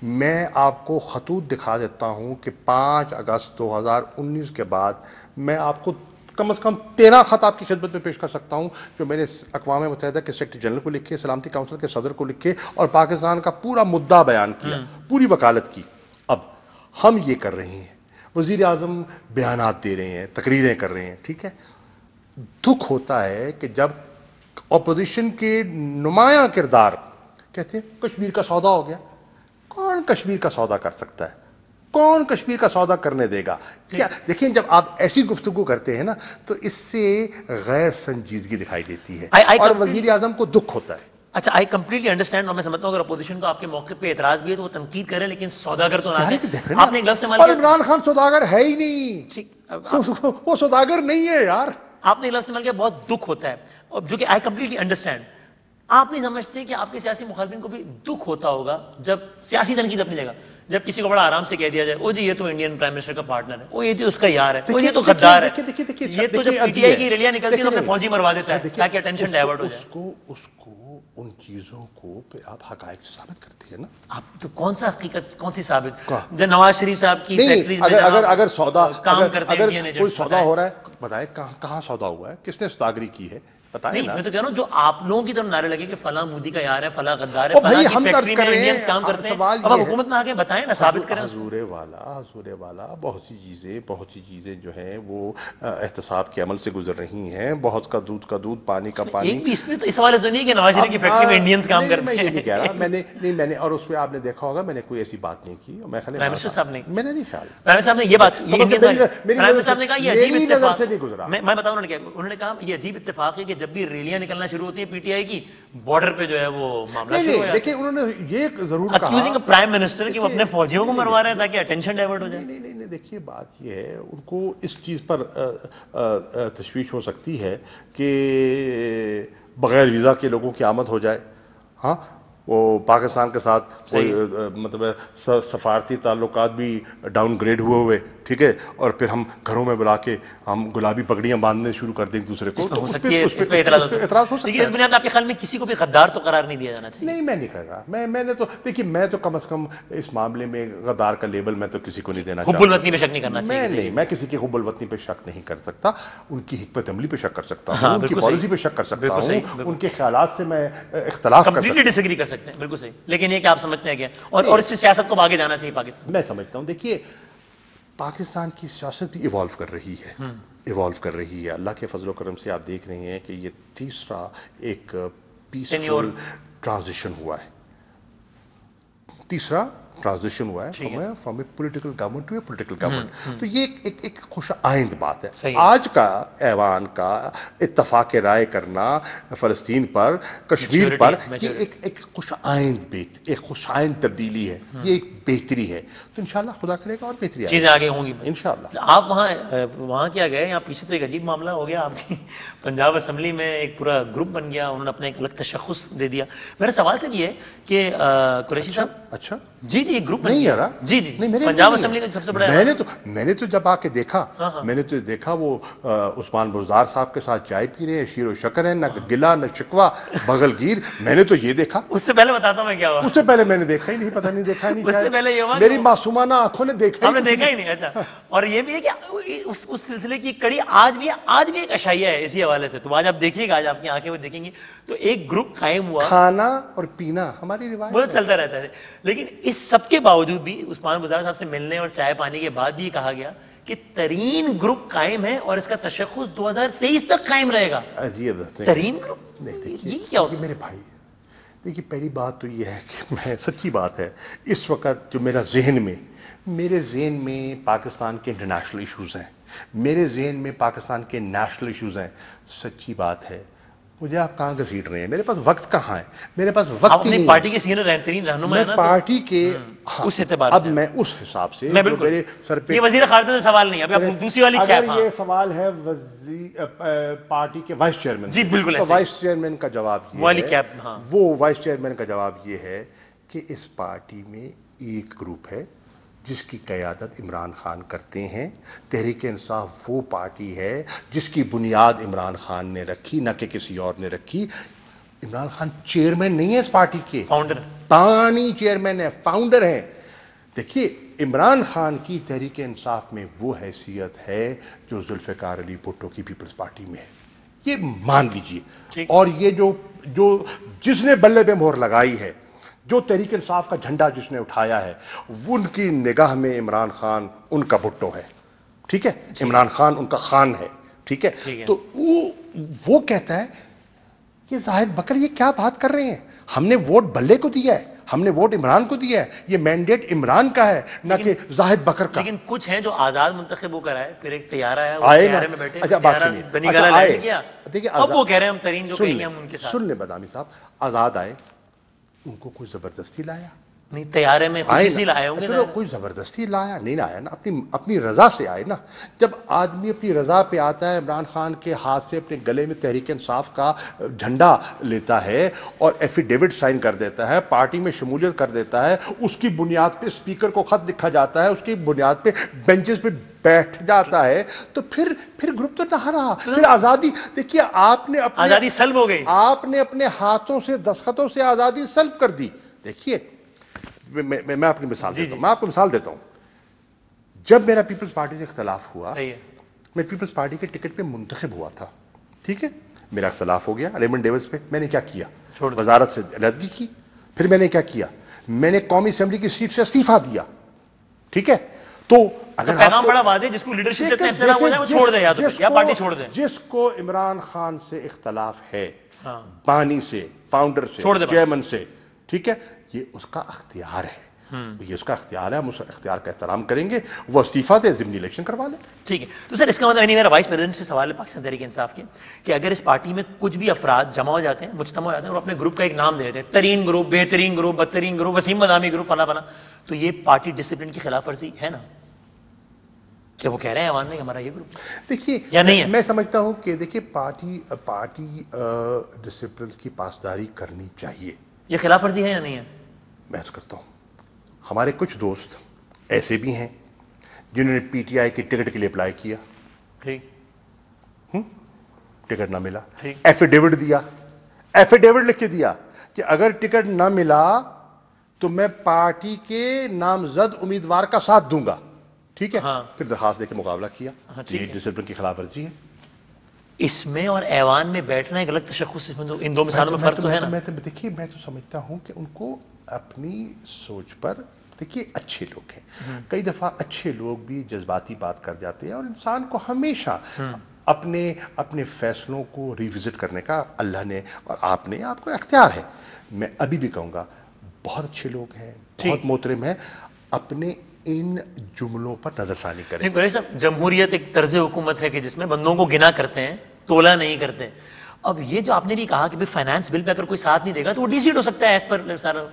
میں آپ کو خطوط دکھا دیتا ہوں کہ 5 اگست 2019 کے بعد میں آپ کو کم از کم 13 خط آپ کی خدمت میں پیش کر سکتا ہوں جو میں نے اقوام متحدہ کے سیکرٹری جنرل کو لکھے، سلامتی کونسل کے صدر کو لکھے، اور پاکستان کا پورا مدعا بیان کیا، پوری وکالت کی. اب ہم یہ کر رہے ہیں، وزیر اعظم بیانات دے رہے ہیں، تقریریں کر رہے ہیں، ٹھیک ہے. دکھ ہوتا ہے کہ جب اپوزیشن کے نمایاں کردار کہتے ہیں کشمیر کا سودا ہو گیا. کون کشمیر کا سودا کر سکتا ہے؟ کون کشمیر کا سودا کرنے دے گا؟ کیا دیکھیں، جب آپ ایسی گفتگو کرتے ہیں نا تو اس سے غیر سنجیدگی دکھائی دیتی ہے، اور وزیر اعظم کو دکھ ہوتا ہے. اچھا، آئی کمپلیٹلی انڈرسٹینڈ، اور میں سمجھتا ہوں اگر اپوزیشن کو آپ کے موقع پہ اعتراض بھی ہے تو وہ تنقید کریں، لیکن سوداگر تو نہ دیں. آپ نے ایک لفظ استعمال کیا، اور عمران خان سوداگر ہے ہی نہیں. ٹھیک، وہ سوداگر نہیں ہے یار. آپ نے ایک لفظ استعمال کیا، بہت دکھ ہوتا ہے، اور جو کہ آئی کمپلیٹلی انڈرسٹینڈ. آپ نہیں سمجھتے کہ آپ کے سیاسی مخالفین کو بھی دکھ ہوتا ہوگا جب سیاسی تنقید اپنی جگہ، جب کسی کو بڑا آرام سے کہہ دیا جائے او جی یہ تو انڈین پرائم منسٹر کا پارٹنر ہے، او یہ تو اس کا یار ہے، او یہ تو غدار ہے. یہ تو جب پی ٹی آئی کی ریلیاں نکلتی ہیں تو اپنے فوجی مروا دیتا ہے تاکہ اٹینشن ڈائیورٹ ہو جائے. اس کو ان چیزوں کو پھر آپ حقائق سے ثابت کرتے ہیں نا. آپ تو کون سا حقیقت، کون سی ثابت؟ جب نواز شریف صاحب کی فیکٹریز میں اگر سودا کام کرتے ہیں، اگر کوئی سودا ہو رہا ہے بتائے کہاں سودا ہوا ہے، کس نے سوداگری کی ہے، نہیں. میں تو کہہ رہا ہوں جو آپ لوگوں کی طرف نعرے لگے کہ فلاں مودی کا یار ہے، فلاں غدار ہے، فلاں کی فیکٹری میں انڈینز کام کرتے ہیں، اب آپ حکومت میں آ کے بتائیں نا، ثابت کریں. حضور والا بہت سی چیزیں جو ہیں وہ احتساب کے عمل سے گزر رہی ہیں. بہت کا دودھ پانی کا پانی. ایک بھی اس میں تو اس حوالے سے نہیں ہے کہ نواز شریف کی فیکٹری میں انڈینز کام کرتے ہیں. میں یہ نہیں کہہ رہا، میں نے اور اس پہ آپ نے دیکھا ہوگا میں نے کوئی ایسی بات نہیں کی. میں خیال پرائم منسٹر صاحب نے، میں نے نہیں خیال، پرائم منسٹر صاحب نے یہ بات، یہ پرائم منسٹر صاحب نے کہا یہ عجیب اتفاق سے نہیں گزرا. میں بتاؤں انہوں نے کہا یہ عجیب اتفاق ہے کہ جب بھی ریلیاں نکلنا شروع ہوتی ہیں پی ٹی آئی کی، بارڈر پہ جو ہے وہ معاملہ شروع ہو جاتا ہے. دیکھیں انہوں نے یہ ضرور کہا، اکیوزنگ پرائم منسٹر کہ وہ اپنے فوجیوں کو مروا رہے ہیں تاکہ اٹینشن ڈائیورٹ ہو جائے. نہیں دیکھیے بات یہ ہے، ان کو اس چیز پر تشویش ہو سکتی ہے کہ بغیر ویزا کے لوگوں کی آمد ہو جائے. ہاں، وہ پاکستان کے ساتھ کوئی مطلب سفارتی تعلقات بھی ڈاؤن گریڈ ہوئے، ٹھیک ہے، اور پھر ہم گھروں میں بلا کے ہم گلابی پگڑیاں باندھنے شروع کر دیں ایک دوسرے کو. ہو سکتی ہے اس پہ اعتراض ہو سکتا ہے. اس بنیاد آپ کے خیال میں کسی کو بھی غدار تو قرار نہیں دیا جانا چاہیے؟ نہیں، میں نہیں کہہ رہا. میں نے تو دیکھیے، میں تو کم از کم اس معاملے میں غدار کا لیبل میں تو کسی کو نہیں دینا چاہتا. حب الوطنی پہ شک نہیں کرنا چاہیے. میں کسی کی حب الوطنی پہ شک نہیں کر سکتا، ان کی حکمت عملی پہ شک کر سکتا ہوں، ان کی پالیسی پہ شک کر سکتا ہوں، ان کے خیالات سے میں اختلاف کر سکتا ہوں، ڈس ایگری کر سکتے ہیں. بالکل صحیح. لیکن یہ کہ آپ سمجھتے ہیں کہ اور اس سے سیاست کو آگے جانا چاہیے پاکستان. میں سمجھتا ہوں دیکھیے پاکستان کی سیاست بھی ایوالو کر رہی ہے. اللہ کے فضل و کرم سے آپ دیکھ رہے ہیں کہ یہ تیسرا ایک پیسفل ٹرانزیشن ہوا ہے. From a political government to a political government. تو یہ ایک خوش آئند بات ہے. آج کا ایوان کا اتفاق رائے کرنا فلسطین پر، کشمیر پر، یہ ایک خوش آئند تبدیلی ہے، یہ ایک بہتری ہے. تو انشاءاللہ خدا کرے گا اور بہتری چیزیں آگے ہوں گی انشاءاللہ. آپ وہاں کیا گئے؟ یہاں پیچھے تو ایک عجیب معاملہ ہو گیا آپ کی پنجاب اسمبلی میں، ایک پورا گروپ بن گیا، انہوں نے اپنا ایک الگ تشخص دے دیا. میرا سوال صرف یہ ہے کہ قریشی صاحب، اچھا جی یہ گروپ نہیں یار جی جی پنجاب اسمبلی کا سب سے بڑا میں نے تو جب آ کے دیکھا میں نے تو دیکھا وہ عثمان بزدار صاحب کے ساتھ چائے پی رہے ہیں، شیر و شکر ہے، نہ گلا نہ شکوہ بغل گیر. میں نے تو یہ دیکھا. اس سے پہلے بتاتا ہوں میں کیا ہوا. اس سے پہلے میں نے دیکھا ہی نہیں، پتہ نہیں دیکھا ہی نہیں. اس سے پہلے یہ ہوا میری معصومانہ آنکھوں نے دیکھا ہی نہیں. اچھا اور یہ بھی ہے کہ اس سلسلے کی کڑی آج بھی ایک اشائیہ ہے اسی حوالے سے. تو آج آپ دیکھیے گا، آج آپ کی آنکھیں وہ دیکھیں گی تو ایک گروپ قائم ہوا. کھانا اور پینا ہماری روایت بہت چلتا رہتا ہے. لیکن اس سب کے باوجود بھی عثمان بزدار صاحب سے ملنے اور چائے پانی کے بعد بھی یہ کہا گیا کہ ترین گروپ قائم ہے اور اس کا تشخص 2023 تک قائم رہے گا. عجیب ترین گروپ یہ کیا ہوتا ہے میرے بھائی؟ دیکھیے پہلی بات تو یہ ہے کہ میں سچی بات ہے اس وقت جو میرے ذہن میں پاکستان کے انٹرنیشنل ایشوز ہیں، میرے ذہن میں پاکستان کے نیشنل ایشوز ہیں. سچی بات ہے مجھے آپ کہاں گھسیٹ رہے ہیں؟ میرے پاس وقت کہاں ہے؟ میرے پاس وقت ہی نہیں. پارٹی کے سینئر رہنما ہیں نا، پارٹی کے اس اعتبار اب میں اس حساب سے میرے سر پہ یہ وزیر خارجہ سے سوال نہیں. ابھی آپ دوسری والی کیا اگر یہ سوال ہے پارٹی کے وائس چیئرمین جی بالکل وائس چیئرمین کا جواب یہ ہے، وہ وائس چیئرمین کا جواب یہ ہے کہ اس پارٹی میں ایک گروپ ہے جس کی قیادت عمران خان کرتے ہیں. تحریک انصاف وہ پارٹی ہے جس کی بنیاد عمران خان نے رکھی، نہ کہ کسی اور نے رکھی. عمران خان چیئرمین نہیں ہے اس پارٹی کے، فاؤنڈر پانی چیئرمین ہے، فاؤنڈر ہیں. دیکھیے عمران خان کی تحریک انصاف میں وہ حیثیت ہے جو ذوالفقار علی بھٹو کی پیپلز پارٹی میں ہے، یہ مان لیجئے. اور یہ جو جس نے بلے پہ مہر لگائی ہے، جو تحریک انصاف کا جھنڈا جس نے اٹھایا ہے، ان کی نگاہ میں عمران خان ان کا بھٹو ہے. ٹھیک ہے، عمران خان ان کا خان ہے. ٹھیک ہے، تو وہ کہتا ہے کہ زاہد بکر یہ کیا بات کر رہے ہیں، ہم نے ووٹ بلے کو دیا ہے، ہم نے ووٹ عمران کو دیا ہے، یہ مینڈیٹ عمران کا ہے نہ کہ زاہد بکر کا. لیکن کچھ ہیں جو آزاد منتخب ہو کر آئے، پھر ایک طیارہ ہے آئے نا. میں بیٹھے. اچھا بات سنیے، دیکھیے اب وہ کہہ رہے ہیں ہم ترین جو کہیں گے ہم ان کے ساتھ. سن لیں بادامی صاحب، آزاد آئے، ان کو کوئی زبردستی لایا نہیں، طیارے میں خوشی سے لائے ہوں گے. چلو کوئی زبردستی لایا نہیں لایا نا، اپنی رضا سے آئے نا. جب آدمی اپنی رضا پہ آتا ہے، عمران خان کے ہاتھ سے اپنے گلے میں تحریک انصاف کا جھنڈا لیتا ہے اور ایفیڈیوٹ سائن کر دیتا ہے، پارٹی میں شمولیت کر دیتا ہے، اس کی بنیاد پہ اسپیکر کو خط لکھا جاتا ہے، اس کی بنیاد پہ بینچز پہ بیٹھ جاتا ہے، تو پھر گروپ تو نہ رہا. پھر آزادی، دیکھیے آپ نے آزادی سلب ہو گئی، آپ نے اپنے ہاتھوں سے دستخطوں سے آزادی سلب کر دی. دیکھیے میں اپنی مثال دیتا ہوں، میں آپ کو مثال دیتا ہوں. جب میرا پیپلز پارٹی سے اختلاف ہوا، میں پیپلز پارٹی کے ٹکٹ پہ منتخب ہوا تھا. ٹھیک ہے، میرا اختلاف ہو گیا ریمنڈ ڈیوس پہ. میں نے کیا کیا؟ وزارت سے علیحدگی کی. پھر میں نے کیا کیا؟ میں نے قومی اسمبلی کی سیٹ سے استعفیٰ دیا. ٹھیک ہے، تو اگر پیغام بڑا واضح، جس کو لیڈرشپ سے اختلاف ہو جائے وہ چھوڑ دے یا پارٹی چھوڑ دے. جس کو عمران خان سے اختلاف ہے، بانی سے، فاؤنڈر سے، چیئرمین سے، ٹھیک ہے، یہ اس کا اختیار ہے، یہ اس کا اختیار ہے، ہم اس اختیار کا احترام کریں گے. وہ استعفیٰ دے، ضمنی الیکشن کروا لیں. ٹھیک ہے. تو سر اس کا مطلب نہیں، میرا وائس پریزیڈنٹ سے سوال ہے پاکستان تحریک انصاف کے کہ اگر اس پارٹی میں کچھ بھی افراد جمع ہو جاتے ہیں، مجتمع ہو جاتے ہیں اور اپنے گروپ کا ایک نام دے دیتے ہیں، ترین گروپ، بہترین گروپ، بدترین گروپ، وسیم بادامی گروپ، فلاں فلاں، تو یہ پارٹی ڈسپلن کی خلاف ورزی ہے نا؟ کیا وہ کہہ رہے ہیں عوام میں کہ ہمارا یہ گروپ؟ دیکھیے یا نہیں ہے؟ میں سمجھتا ہوں کہ دیکھیے پارٹی ڈسپلن کی پاسداری کرنی چاہیے. یہ خلاف ورزی ہے یا نہیں ہے؟ میں کرتا ہوں. ہمارے کچھ دوست ایسے بھی ہیں جنہوں نے پی ٹی آئی کی ٹکٹ کے لیے اپلائی کیا، ٹھیک، ٹکٹ نہ ملا، ایفیڈیوٹ دیا، ایفیڈیوٹ لکھ کے دیا کہ اگر ٹکٹ نہ ملا تو میں پارٹی کے نامزد امیدوار کا ساتھ دوں گا. ٹھیک ہے، پھر درخواست دے کے مقابلہ کیا. یہ ڈسپلن کی خلاف ورزی ہے. اس میں اور ایوان میں بیٹھنا ایک الگ تشخص، ان دو مثالوں میں فرق تو ہے نا. دیکھیے میں تو سمجھتا ہوں کہ ان کو اپنی سوچ پر، دیکھیے اچھے لوگ ہیں، کئی دفعہ اچھے لوگ بھی جذباتی بات کر جاتے ہیں، اور انسان کو ہمیشہ اپنے فیصلوں کو ریوزٹ کرنے کا اللہ نے اور آپ کو اختیار ہے. میں ابھی بھی کہوں گا بہت اچھے لوگ ہیں، بہت محترم ہیں، اپنے ان جملوں پر نظر ثانی کریں. جمہوریت ایک طرز حکومت ہے کہ جس میں بندوں کو گنا کرتے ہیں، تولا نہیں کرتے. اب یہ جو آپ نے بھی کہا کہ فائنانس بل پہ اگر کوئی ساتھ نہیں دے گا تو وہ ڈی سیٹ ہو سکتا ہے ایز پر سارا.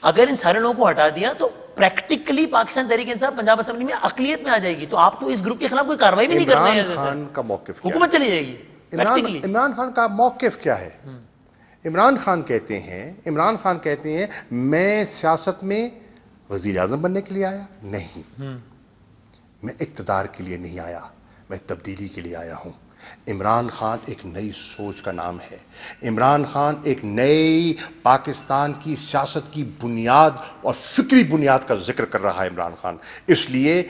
اگر ان سارے لوگوں کو ہٹا دیا تو پریکٹیکلی پاکستان تحریک انصاف پنجاب اسمبلی میں اقلیت میں آ جائے گی، تو آپ تو اس گروپ کے خلاف کوئی کارروائی بھی نہیں کرنا ہے. عمران خان کا موقف کیا ہے؟ حکومت چلی جائے گی. عمران خان کا موقف کیا ہے؟ عمران خان کہتے ہیں میں سیاست میں وزیر اعظم بننے کے لیے آیا؟ نہیں، میں اقتدار کے لیے نہیں آیا، میں تبدیلی کے لیے آیا ہوں۔ عمران خان ایک نئی سوچ کا نام ہے، عمران خان ایک نئی پاکستان کی سیاست کی بنیاد اور فکری بنیاد کا ذکر کر رہا ہے عمران خان۔ اس لیے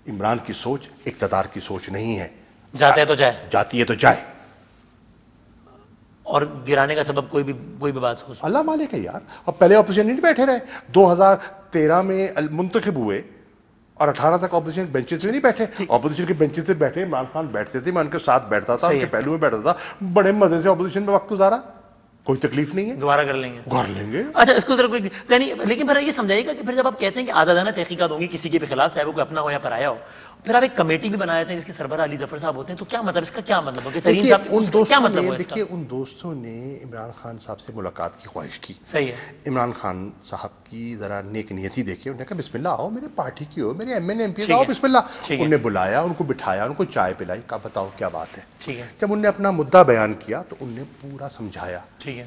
عمران کی سوچ اقتدار کی سوچ نہیں ہے، جاتے ہے تو جائے، جاتی ہے تو جائے، اور گرانے کا سبب کوئی بھی بات ہو سکتا اللہ مالک ہے یار۔ اب پہلے اپوزیشن نہیں بیٹھے رہے، 2013 میں منتخب ہوئے اور 18 تک اپوزیشن بینچز سے نہیں بیٹھے، اپوزیشن کے بینچز سے بیٹھے، عمران خان بیٹھتے تھے، میں ان کے ساتھ بیٹھتا تھا، ان کے پہلو میں بیٹھتا تھا، بڑے مزے سے اپوزیشن میں وقت گزارا، کوئی تکلیف نہیں ہے، دوبارہ کر لیں گے، کر لیں گے۔ اچھا اس کو ذرا کوئی یعنی لیکن پھر یہ سمجھائیے گا کہ پھر جب آپ کہتے ہیں کہ آزادانہ تحقیقات ہوں گی کسی کے بھی خلاف، چاہے وہ کوئی اپنا ہو یا پرایا ہو، پھر آپ ایک کمیٹی بھی بناتے ہیں جس کے سربراہ علی ظفر صاحب ہوتے ہیں، تو کیا مطلب اس کا کیا مطلب ہو کہ ترین صاحب کیا مطلب ہو اس کا؟ دیکھیے ان دوستوں نے عمران خان صاحب سے ملاقات کی خواہش کی، صحیح ہے، عمران خان صاحب کی ذرا نیک نیتی دیکھیے، انہوں نے کہا بسم اللہ آؤ، میرے پارٹی کی ہو، میرے ایم این ایم پی آؤ، بسم اللہ۔ انہوں نے بلایا، ان کو بٹھایا، ان کو چائے پلائی، کہا بتاؤ کیا بات ہے۔ جب انہوں نے اپنا مدعا بیان کیا تو انہوں نے پورا سمجھایا، ٹھیک ہے،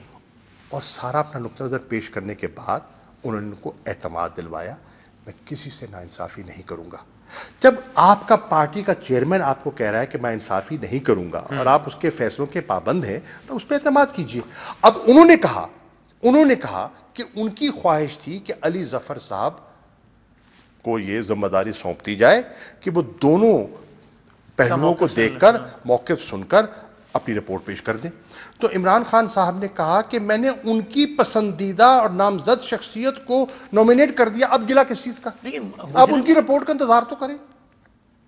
اور سارا اپنا نقطہ نظر پیش کرنے کے بعد انہوں نے ان کو اعتماد دلوایا، میں کسی سے ناانصافی نہیں کروں گا۔ جب آپ کا پارٹی کا چیئرمین آپ کو کہہ رہا ہے کہ میں انصافی نہیں کروں گا اور آپ اس کے فیصلوں کے پابند ہیں تو اس پہ اعتماد کیجئے۔ اب انہوں نے کہا کہ ان کی خواہش تھی کہ علی ظفر صاحب کو یہ ذمہ داری سونپ دی جائے کہ وہ دونوں پہلوؤں کو دیکھ کر، موقف سن کر اپنی رپورٹ پیش کر دیں۔ تو عمران خان صاحب نے کہا کہ میں نے ان کی پسندیدہ اور نامزد شخصیت کو نومینیٹ کر دیا، اب گلہ کس چیز کا؟ لیکن اب ان کی رپورٹ کا انتظار تو کریں۔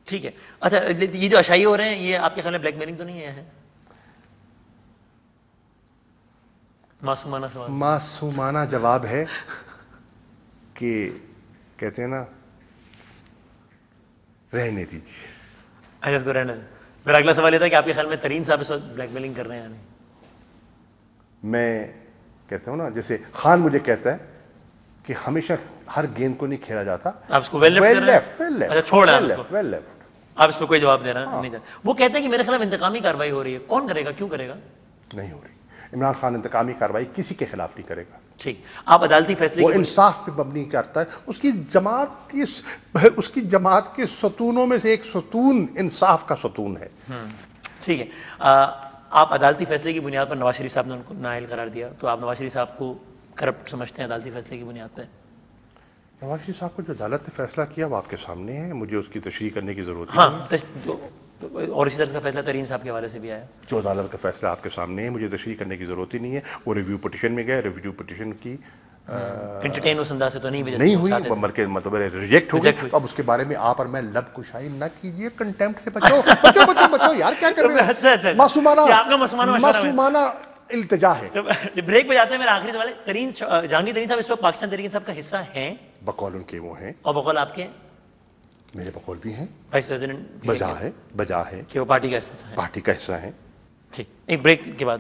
ٹھیک ہے، اچھا یہ جو اشائی ہو رہے ہیں یہ آپ کے خیال میں بلیک میلنگ تو نہیں ہے؟ معصومانہ سوال، معصومانہ جواب ہے کہ کہتے ہیں نا رہنے دیجیے۔ اچھا اس کو رہنے دیں۔ میرا اگلا سوال یہ تھا کہ آپ کے خیال میں ترین صاحب اس وقت بلیک میلنگ کر رہے ہیں یا نہیں؟ میں کہتا ہوں نا، جیسے خان مجھے کہتا ہے کہ ہمیشہ ہر گیند کو نہیں کھیلا جاتا، آپ اس کو ویل لیفٹ کر رہے ہیں؟ اچھا چھوڑ رہے ہیں ویل لیفٹ، آپ اس پہ کوئی جواب دے رہا نہیں۔ وہ کہتے ہیں کہ میرے خلاف انتقامی کارروائی ہو رہی ہے، کون کرے گا، کیوں کرے گا؟ نہیں ہو رہی۔ عمران خان انتقامی کارروائی کسی کے خلاف نہیں کرے گا، ٹھیک، آپ عدالتی فیصلے وہ انصاف پہ مبنی کرتا ہے۔ اس کی جماعت کے ستونوں میں سے ایک ستون انصاف کا ستون ہے۔ ٹھیک ہے، آپ عدالتی فیصلے کی بنیاد پر نواز شریف صاحب نے ان کو نااہل قرار دیا، تو آپ نواز شریف صاحب کو کرپٹ سمجھتے ہیں عدالتی فیصلے کی بنیاد پہ؟ نواز شریف صاحب کو جو عدالت نے فیصلہ کیا وہ آپ کے سامنے ہے، مجھے اس کی تشریح کرنے کی ضرورت نہیں ہے۔ اور اسی طرح کا فیصلہ ترین صاحب کے حوالے سے بھی آیا، جو عدالت کا فیصلہ آپ کے سامنے ہے مجھے تشریح کرنے کی ضرورت ہی نہیں ہے۔ وہ ریویو پٹیشن میں گئے، ریویو پٹیشن کی انٹرٹین اس انداز سے تو نہیں ہوئی، مطلب ریجیکٹ ہو گئی۔ اب اس کے بارے میں آپ اور میں لب کشائی نہ کیجیے، کنٹیمپٹ سے بچو یار، کیا کر رہے ہیں؟ معصومانہ التجا ہے۔ بریک پہ جاتے ہیں، میرا آخری سوال ہے، جہانگیر ترین صاحب اس وقت پاکستان تحریک انصاف کا حصہ ہیں؟ بقول ان کے وہ ہیں، اور بقول آپ کے؟ میرے بقول بھی ہیں، وائس پریزیڈنٹ بجا ہے کہ وہ پارٹی کا حصہ ہے، پارٹی کا حصہ ہیں۔ ٹھیک، ایک بریک کے بعد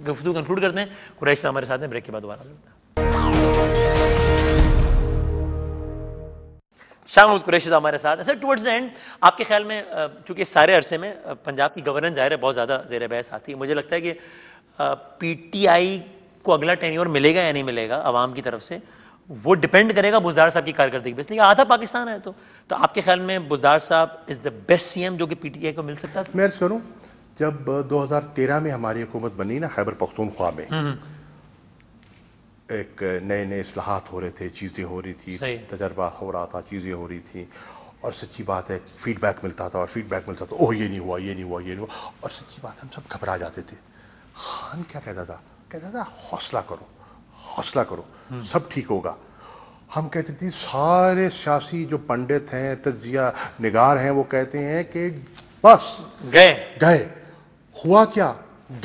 گفتگو کنکلوڈ کرتے ہیں۔ قریش صاحب ہمارے ساتھ ہیں، بریک کے بعد دوبارہ ملتے ہیں۔ شاہ محمود قریشی صاحب ہمارے ساتھ ہیں۔ سر ٹورڈز اینڈ آپ کے خیال میں چونکہ سارے عرصے میں پنجاب کی گورننس ظاہر ہے بہت زیادہ زیر بحث آتی ہے، مجھے لگتا ہے کہ پی ٹی آئی کو اگلا ٹینیور ملے گا یا نہیں ملے گا عوام کی طرف سے، وہ ڈیپینڈ کرے گا بزدار صاحب کی کارکردگی پہ، اس لیے آدھا پاکستان ہے تو آپ کے خیال میں بزدار صاحب از دا بیسٹ سی ایم جو کہ پی ٹی آئی کو مل سکتا تھا؟ میں عرض کروں، جب 2013 میں ہماری حکومت بنی نا خیبر پختونخوا میں، ایک نئے اصلاحات ہو رہے تھے، چیزیں ہو رہی تھی، تجربہ ہو رہا تھا، چیزیں ہو رہی تھیں، اور سچی بات ہے فیڈ بیک ملتا تھا، اوہ یہ نہیں ہوا، یہ نہیں ہوا، یہ نہیں ہوا، اور سچی بات ہم سب گھبرا جاتے تھے۔ خان کیا کہتا تھا حوصلہ کرو سب ٹھیک ہوگا۔ ہم کہتے تھے سارے سیاسی جو پنڈت ہیں، تجزیہ نگار ہیں، وہ کہتے ہیں کہ بس گئے، ہوا کیا؟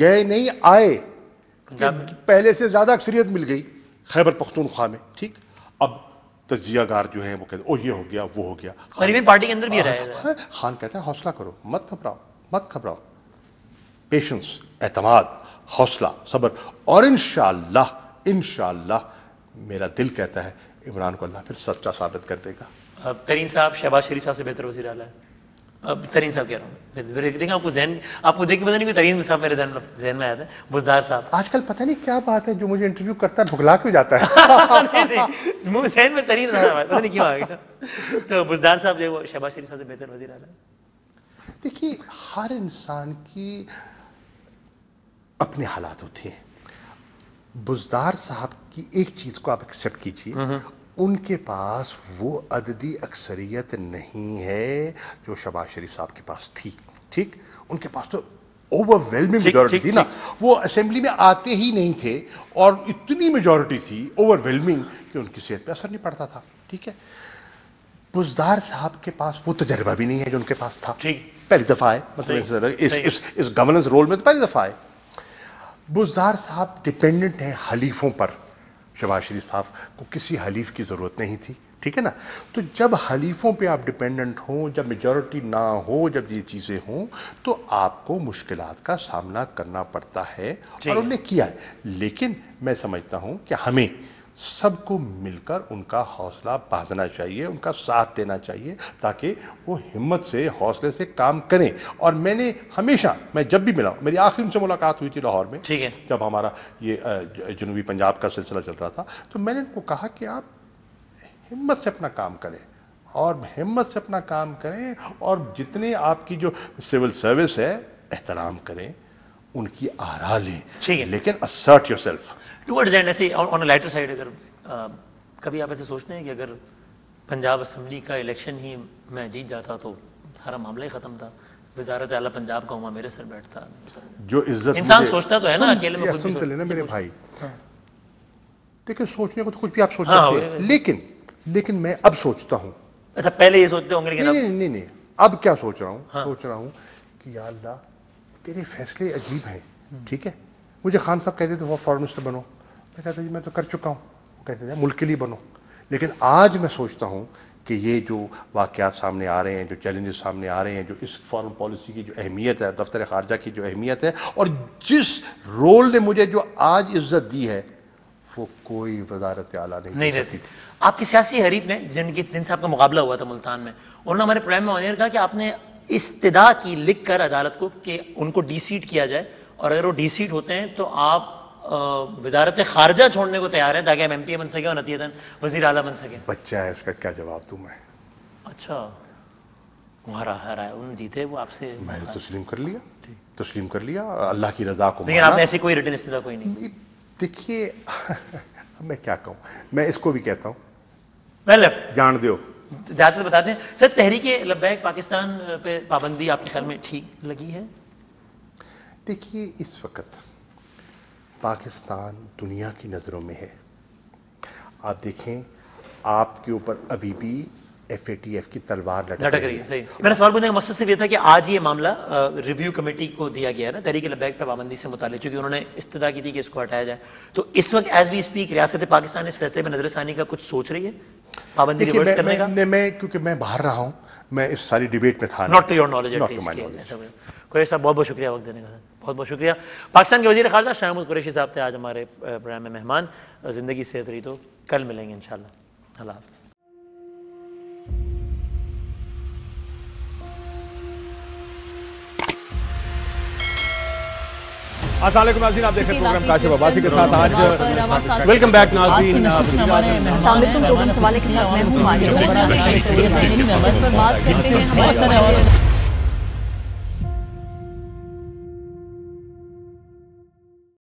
گئے نہیں، آئے، پہلے سے زیادہ اکثریت مل گئی خیبر پختونخوا میں، ٹھیک۔ اب تجزیہ گار جو ہیں وہ کہتے ہیں او یہ ہو گیا، وہ ہو گیا، اور ایون پارٹی کے اندر بھی رہا ہے۔ خان کہتا ہے حوصلہ کرو، مت گھبراؤ، پیشنس، اعتماد، حوصلہ، صبر، اور انشاءاللہ میرا دل کہتا ہے عمران کو اللہ پھر سچا ثابت کر دے گا۔ ترین صاحب شہباز شریف صاحب سے بہتر وزیر اعلیٰ ہے؟ ترین صاحب کہہ رہا ہوں، دیکھیں آپ کو دیکھ کے پتہ نہیں کوئی ترین صاحب میرے ذہن میں آیا تھا، بزدار صاحب. آج کل پتہ نہیں کیا بات ہے، جو مجھے انٹرویو کرتا ہے بھگلا کیوں جاتا ہے. نہیں ذہن میں ترین صاحب پتہ نہیں کیوں آ گیا. تو بزدار صاحب جو وہ شہباز شریف صاحب سے بہتر وزیر اعلیٰ. دیکھیے ہر انسان کی اپنے حالات ہوتے ہیں. بزدار صاحب کی ایک چیز کو آپ ایکسیپٹ کیجئے، ان کے پاس وہ عددی اکثریت نہیں ہے جو شہباز شریف صاحب کے پاس تھی. ٹھیک، ان کے پاس تو اوور ویلمنگ میجورٹی تھی نا، وہ اسمبلی میں آتے ہی نہیں تھے اور اتنی میجورٹی تھی اوور ویلمنگ کہ ان کی صحت پہ اثر نہیں پڑتا تھا. ٹھیک ہے، بزدار صاحب کے پاس وہ تجربہ بھی نہیں ہے جو ان کے پاس تھا. پہلی دفعہ ہے، مطلب اس گورننس رول میں تو پہلی دفعہ ہے. بزدار صاحب ڈپینڈنٹ ہیں حلیفوں پر. شہباز شریف صاحب کو کسی حلیف کی ضرورت نہیں تھی. ٹھیک ہے نا، تو جب حلیفوں پہ آپ ڈپینڈنٹ ہوں، جب میجورٹی نہ ہو، جب یہ چیزیں ہوں تو آپ کو مشکلات کا سامنا کرنا پڑتا ہے، اور انہوں نے کیا ہے. لیکن میں سمجھتا ہوں کہ ہمیں سب کو مل کر ان کا حوصلہ باندھنا چاہیے، ان کا ساتھ دینا چاہیے تاکہ وہ ہمت سے، حوصلے سے کام کریں. اور میں نے ہمیشہ، میں جب بھی ملا ہوں، میری آخری ان سے ملاقات ہوئی تھی لاہور میں جب ہمارا یہ جنوبی پنجاب کا سلسلہ چل رہا تھا، تو میں نے ان کو کہا کہ آپ ہمت سے اپنا کام کریں، اور ہمت سے اپنا کام کریں، اور جتنے آپ کی جو سول سروس ہے احترام کریں، ان کی آرا لیں، لیکن assert yourself. ٹورڈز اینڈ ایسے آن اے لائٹر سائڈ، اگر کبھی آپ ایسے سوچتے ہیں کہ اگر پنجاب اسمبلی کا الیکشن ہی میں جیت جاتا تو سارا معاملہ ہی ختم تھا، وزارت اعلیٰ پنجاب کا عمہ میرے سر بیٹھتا. جو عزت انسان سوچتا تو ہے نا اکیلے میں. سنتے لینا میرے بھائی، دیکھیں سوچنے کو تو کچھ بھی آپ سوچ سکتے ہیں، لیکن میں اب سوچتا ہوں. اچھا پہلے یہ سوچتے ہوں گے کہ نہیں، اب کیا سوچ رہا ہوں؟ سوچ رہا ہوں کہ یا اللہ تیرے فیصلے عجیب ہیں. ٹھیک ہے، مجھے خان صاحب کہتے تھے وہ فارن منسٹر بنو، میں کہتا جی میں تو کر چکا ہوں. وہ کہتے تھے ملک کے لیے بنو. لیکن آج میں سوچتا ہوں کہ یہ جو واقعات سامنے آ رہے ہیں، جو چیلنجز سامنے آ رہے ہیں، جو اس فارن پالیسی کی جو اہمیت ہے، دفتر خارجہ کی جو اہمیت ہے، اور جس رول نے مجھے جو آج عزت دی ہے، وہ کوئی وزارت اعلیٰ نہیں دے سکتی تھی. آپ کی سیاسی حریف نے جن سے آپ کا مقابلہ ہوا تھا ملتان میں، انہوں نے ہمارے پروگرام میں آن ایئر کہا کہ آپ نے استدعا کی لکھ کر عدالت کو کہ ان کو ڈی سیٹ کیا جائے، اور اگر وہ ڈی سیٹ ہوتے ہیں تو آپ وزارت خارجہ چھوڑنے کو تیار ہیں تاکہ آپ ایم پی اے بن سکیں اور نتیجتاً وزیر اعلیٰ بن سکیں. بچہ ہے، اس کا کیا جواب دوں میں؟ اچھا ہرا انہوں نے جیتے وہ آپ سے. میں نے تسلیم کر لیا اللہ کی رضا کو. لیکن آپ نے ایسی کوئی ریٹن استدعا کوئی نہیں. دیکھیے میں کیا کہوں، میں اس کو بھی کہتا ہوں جان دیو جاتے بتاتے ہیں. سر تحریک لبیک پاکستان پہ پابندی آپ کے خیال میں ٹھیک لگی ہے؟ دیکھیے اس وقت پاکستان دنیا کی نظروں میں ہے. آپ دیکھیں آپ کے اوپر ابھی بھی ایف اے ٹی ایف کی تلوار لٹک رہی ہے. صحیح. میرا سوال پوچھنے کا مقصد صرف یہ تھا کہ آج یہ معاملہ ریویو کمیٹی کو دیا گیا ہے نا تحریک لبیک پر پابندی سے متعلق، چونکہ انہوں نے استدعا کی تھی کہ اس کو ہٹایا جائے. تو اس وقت ایز وی اسپیک ریاست پاکستان اس فیصلے پہ نظر ثانی کا کچھ سوچ رہی ہے پابندی ریورس کرنے کا؟ میں کیونکہ میں باہر رہا ہوں، میں اس ساری ڈیبیٹ میں تھا. Not to your knowledge. کوئی صاحب بہت بہت شکریہ وقت دینے کا. بہت بہت شکریہ. پاکستان کے وزیر خارجہ شاہ محمود قریشی صاحب تھے آج ہمارے پروگرام میں مہمان. زندگی صحت رہی تو کل ملیں گے انشاءاللہ. اللہ حافظ. السلام علیکم ناظرین، آپ دیکھ رہے ہیں پروگرام کاشف عباسی کے ساتھ. آج ویلکم بیک ناظرین. السلام علیکم. لوگوں سوالے کے ساتھ میں ہوں.